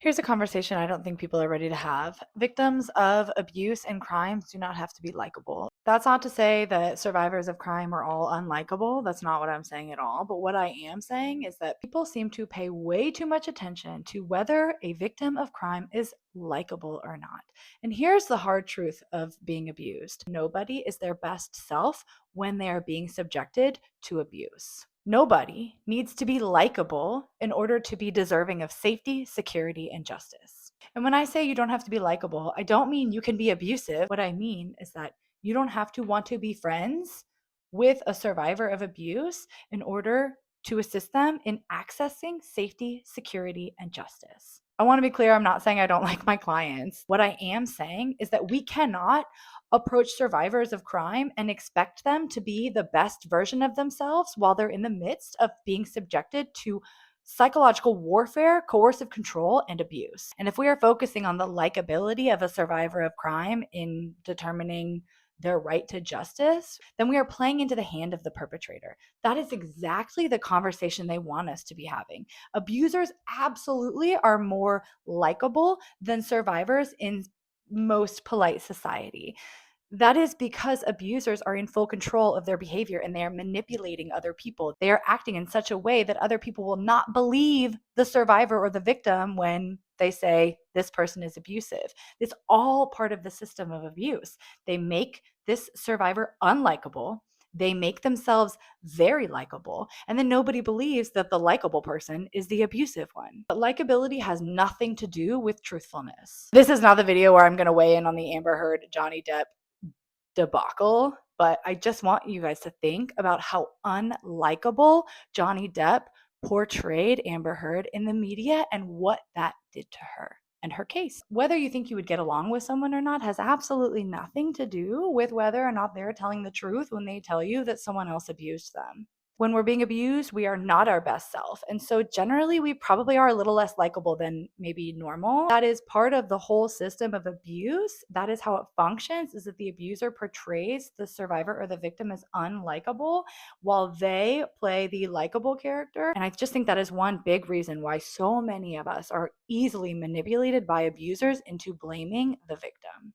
Here's a conversation I don't think people are ready to have. Victims of abuse and crimes do not have to be likable. That's not to say that survivors of crime are all unlikable. That's not what I'm saying at all. But what I am saying is that people seem to pay way too much attention to whether a victim of crime is likable or not. And here's the hard truth of being abused: nobody is their best self when they are being subjected to abuse. Nobody needs to be likable in order to be deserving of safety, security, and justice. And when I say you don't have to be likable, I don't mean you can be abusive. What I mean is that you don't have to want to be friends with a survivor of abuse in order to assist them in accessing safety, security, and justice. I want to be clear, I'm not saying I don't like my clients. What I am saying is that we cannot approach survivors of crime and expect them to be the best version of themselves while they're in the midst of being subjected to psychological warfare, coercive control, and abuse. And if we are focusing on the likability of a survivor of crime in determining their right to justice, then we are playing into the hand of the perpetrator. That is exactly the conversation they want us to be having. Abusers absolutely are more likable than survivors in most polite society. That is because abusers are in full control of their behavior and they are manipulating other people. They are acting in such a way that other people will not believe the survivor or the victim when they say this person is abusive. It's all part of the system of abuse. They make this survivor unlikable. They make themselves very likable. And then nobody believes that the likable person is the abusive one. But likability has nothing to do with truthfulness. This is not the video where I'm going to weigh in on the Amber Heard Johnny Depp debacle, but I just want you guys to think about how unlikable Johnny Depp portrayed Amber Heard in the media and what that did to her and her case. Whether you think you would get along with someone or not has absolutely nothing to do with whether or not they're telling the truth when they tell you that someone else abused them. When we're being abused, we are not our best self. And so generally, we probably are a little less likable than maybe normal. That is part of the whole system of abuse. That is how it functions, is that the abuser portrays the survivor or the victim as unlikable while they play the likable character. And I just think that is one big reason why so many of us are easily manipulated by abusers into blaming the victim.